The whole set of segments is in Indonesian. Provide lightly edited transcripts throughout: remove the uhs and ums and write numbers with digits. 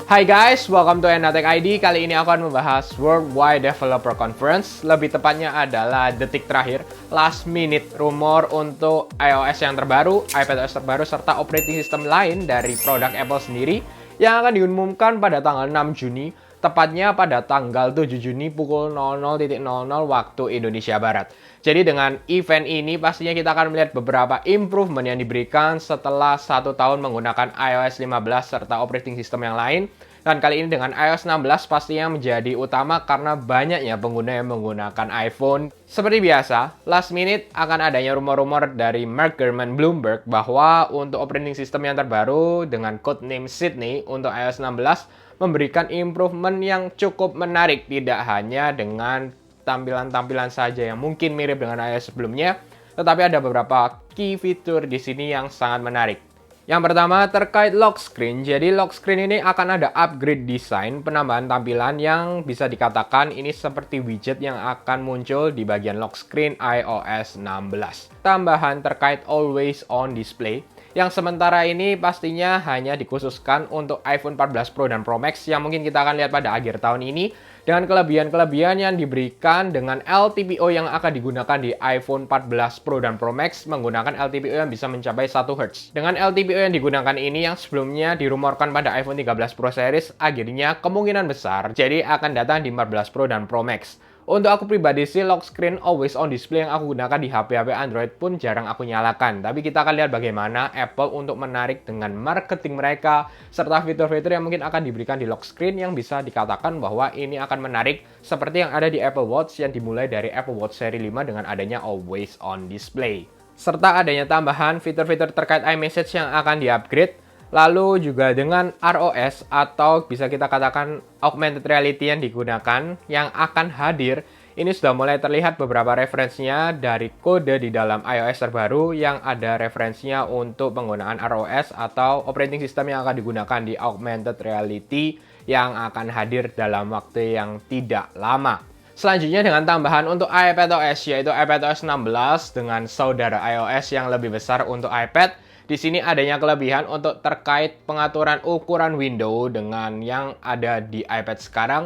Hai guys, welcome to Enatek ID. Kali ini aku akan membahas Worldwide Developer Conference. Lebih tepatnya adalah detik terakhir, last minute rumor untuk iOS yang terbaru, iPadOS terbaru, serta operating system lain dari produk Apple sendiri yang akan diumumkan pada tanggal 6 Juni, tepatnya pada tanggal 7 Juni pukul 00.00 waktu Indonesia Barat. Jadi dengan event ini pastinya kita akan melihat beberapa improvement yang diberikan setelah 1 tahun menggunakan iOS 15 serta operating system yang lain. Dan kali ini dengan iOS 16 pastinya menjadi utama karena banyaknya pengguna yang menggunakan iPhone. Seperti biasa, last minute akan adanya rumor-rumor dari Mark Gurman Bloomberg bahwa untuk operating system yang terbaru dengan codename Sydney untuk iOS 16 memberikan improvement yang cukup menarik, tidak hanya dengan tampilan-tampilan saja yang mungkin mirip dengan iOS sebelumnya, tetapi ada beberapa key fitur di sini yang sangat menarik. Yang pertama terkait lock screen. Jadi lock screen ini akan ada upgrade desain, penambahan tampilan yang bisa dikatakan ini seperti widget yang akan muncul di bagian lock screen iOS 16. Tambahan terkait always on display, yang sementara ini pastinya hanya dikhususkan untuk iPhone 14 Pro dan Pro Max yang mungkin kita akan lihat pada akhir tahun ini, dengan kelebihan-kelebihan yang diberikan dengan LTPO yang akan digunakan di iPhone 14 Pro dan Pro Max menggunakan LTPO yang bisa mencapai 1 Hz. Dengan LTPO yang digunakan ini yang sebelumnya dirumorkan pada iPhone 13 Pro Series, akhirnya kemungkinan besar jadi akan datang di 14 Pro dan Pro Max. Untuk aku pribadi sih, lock screen always on display yang aku gunakan di HP-HP Android pun jarang aku nyalakan. Tapi kita akan lihat bagaimana Apple untuk menarik dengan marketing mereka, serta fitur-fitur yang mungkin akan diberikan di lock screen yang bisa dikatakan bahwa ini akan menarik, seperti yang ada di Apple Watch yang dimulai dari Apple Watch seri 5 dengan adanya always on display. Serta adanya tambahan fitur-fitur terkait iMessage yang akan di-upgrade. Lalu juga dengan ROS atau bisa kita katakan augmented reality yang digunakan yang akan hadir, ini sudah mulai terlihat beberapa referensinya dari kode di dalam iOS terbaru yang ada referensinya untuk penggunaan ROS atau operating system yang akan digunakan di augmented reality yang akan hadir dalam waktu yang tidak lama. Selanjutnya dengan tambahan untuk iPadOS, yaitu iPadOS 16 dengan saudara iOS yang lebih besar untuk iPad. Di sini adanya kelebihan untuk terkait pengaturan ukuran window dengan yang ada di iPad sekarang.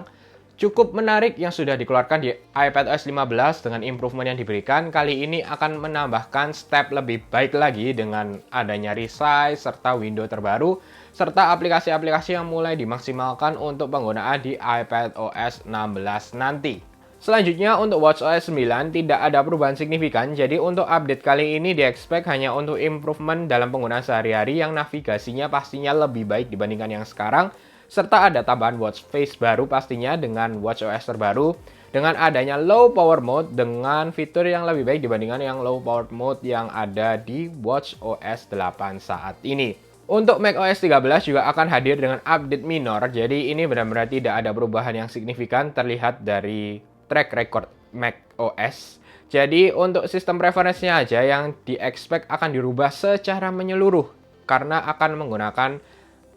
Cukup menarik yang sudah dikeluarkan di iPadOS 15 dengan improvement yang diberikan. Kali ini akan menambahkan step lebih baik lagi dengan adanya resize serta window terbaru, serta aplikasi-aplikasi yang mulai dimaksimalkan untuk penggunaan di iPadOS 16 nanti. Selanjutnya untuk watchOS 9 tidak ada perubahan signifikan, jadi untuk update kali ini di-expect hanya untuk improvement dalam penggunaan sehari-hari yang navigasinya pastinya lebih baik dibandingkan yang sekarang, serta ada tambahan watch face baru pastinya dengan watchOS terbaru, dengan adanya low power mode dengan fitur yang lebih baik dibandingkan yang low power mode yang ada di watchOS 8 saat ini. Untuk macOS 13 juga akan hadir dengan update minor, jadi ini benar-benar tidak ada perubahan yang signifikan terlihat dari track record macOS. Jadi untuk sistem preferensinya aja yang di-expect akan dirubah secara menyeluruh karena akan menggunakan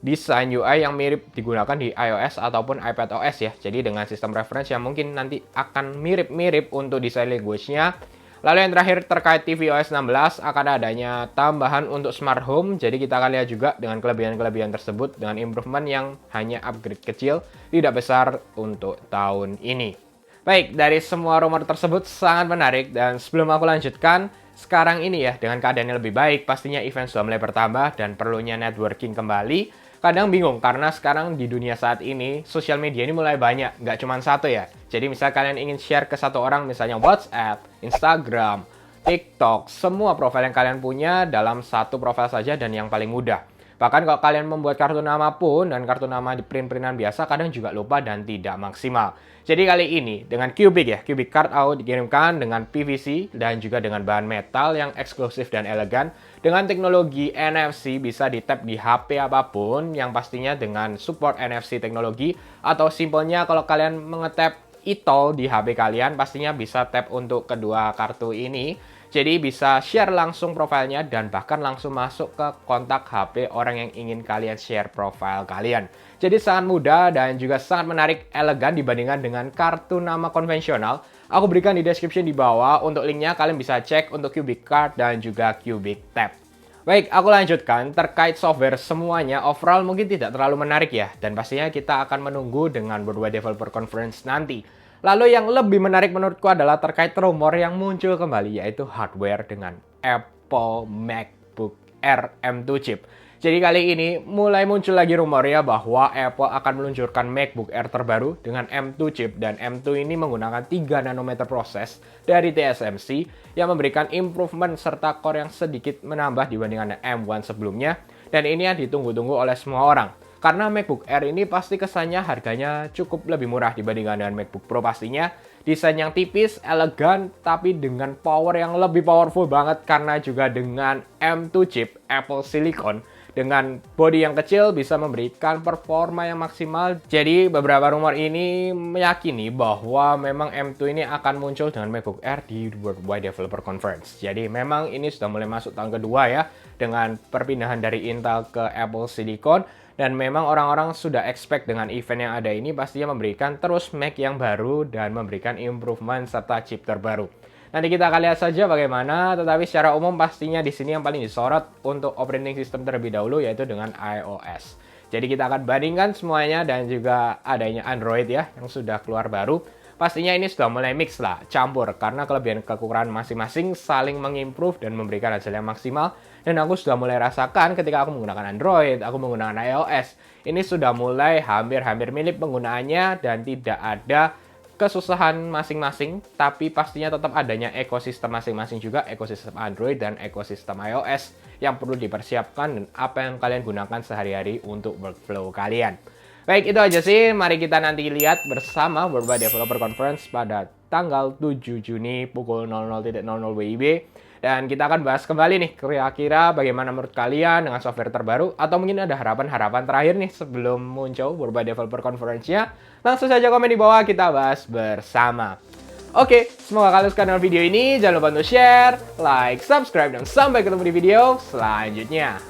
desain UI yang mirip digunakan di iOS ataupun iPadOS ya. Jadi dengan sistem preference yang mungkin nanti akan mirip-mirip untuk desain language-nya. Lalu yang terakhir terkait tvOS 16 akan adanya tambahan untuk smart home. Jadi kita akan lihat juga dengan kelebihan-kelebihan tersebut dengan improvement yang hanya upgrade kecil, tidak besar untuk tahun ini. Baik, dari semua rumor tersebut sangat menarik dan sebelum aku lanjutkan, sekarang ini ya dengan keadaan yang lebih baik, pastinya event sudah mulai bertambah dan perlunya networking kembali. Kadang bingung karena sekarang di dunia saat ini, sosial media ini mulai banyak, nggak cuma satu ya. Jadi misal kalian ingin share ke satu orang, misalnya WhatsApp, Instagram, TikTok, semua profil yang kalian punya dalam satu profil saja dan yang paling mudah. Bahkan kalau kalian membuat kartu nama pun dan kartu nama di print-printan biasa kadang juga lupa dan tidak maksimal. Jadi kali ini dengan Cubic ya, Cubic Card Out dikirimkan dengan PVC dan juga dengan bahan metal yang eksklusif dan elegan. Dengan teknologi NFC bisa di-tap di HP apapun yang pastinya dengan support NFC teknologi, atau simpelnya kalau kalian mengetap e-toll di HP kalian pastinya bisa tap untuk kedua kartu ini. Jadi bisa share langsung profilnya dan bahkan langsung masuk ke kontak HP orang yang ingin kalian share profil kalian. Jadi sangat mudah dan juga sangat menarik, elegan dibandingkan dengan kartu nama konvensional. Aku berikan di description di bawah untuk linknya, kalian bisa cek untuk Cubic Card dan juga Cubic Tap. Baik, aku lanjutkan. Terkait software semuanya, overall mungkin tidak terlalu menarik ya. Dan pastinya kita akan menunggu dengan Worldwide Developer Conference nanti. Lalu yang lebih menarik menurutku adalah terkait rumor yang muncul kembali, yaitu hardware dengan Apple MacBook Air M2 chip. Jadi kali ini mulai muncul lagi rumornya bahwa Apple akan meluncurkan MacBook Air terbaru dengan M2 chip, dan M2 ini menggunakan 3 nanometer proses dari TSMC yang memberikan improvement serta core yang sedikit menambah dibandingkan M1 sebelumnya, dan ini yang ditunggu-tunggu oleh semua orang. Karena MacBook Air ini pasti kesannya harganya cukup lebih murah dibandingkan dengan MacBook Pro pastinya. Desain yang tipis, elegan, tapi dengan power yang lebih powerful banget karena juga dengan M2 chip Apple Silicon. Dengan bodi yang kecil bisa memberikan performa yang maksimal. Jadi beberapa rumor ini meyakini bahwa memang M2 ini akan muncul dengan MacBook Air di Worldwide Developer Conference. Jadi memang ini sudah mulai masuk tahun kedua ya, dengan perpindahan dari Intel ke Apple Silicon. Dan memang orang-orang sudah expect dengan event yang ada ini pastinya memberikan terus Mac yang baru dan memberikan improvement serta chip terbaru. Nanti kita akan lihat saja bagaimana, tetapi secara umum pastinya di sini yang paling disorot untuk operating system terlebih dahulu yaitu dengan iOS. Jadi kita akan bandingkan semuanya dan juga adanya Android ya yang sudah keluar baru. Pastinya ini sudah mulai mix lah, campur karena kelebihan kekurangan masing-masing saling mengimprove dan memberikan hasil yang maksimal. Dan aku sudah mulai rasakan ketika aku menggunakan Android, aku menggunakan iOS. Ini sudah mulai hampir-hampir mirip penggunaannya dan tidak ada kesusahan masing-masing, tapi pastinya tetap adanya ekosistem masing-masing juga, ekosistem Android dan ekosistem iOS yang perlu dipersiapkan dan apa yang kalian gunakan sehari-hari untuk workflow kalian. Baik, itu aja sih. Mari kita nanti lihat bersama Worldwide Developer Conference pada tanggal 7 Juni pukul 00.00 WIB. Dan kita akan bahas kembali nih, kira-kira bagaimana menurut kalian dengan software terbaru, atau mungkin ada harapan-harapan terakhir nih sebelum muncul Worldwide Developer Conference-nya. Langsung saja komen di bawah, kita bahas bersama. Oke, semoga kalian suka dengan video ini. Jangan lupa untuk share, like, subscribe, dan sampai ketemu di video selanjutnya.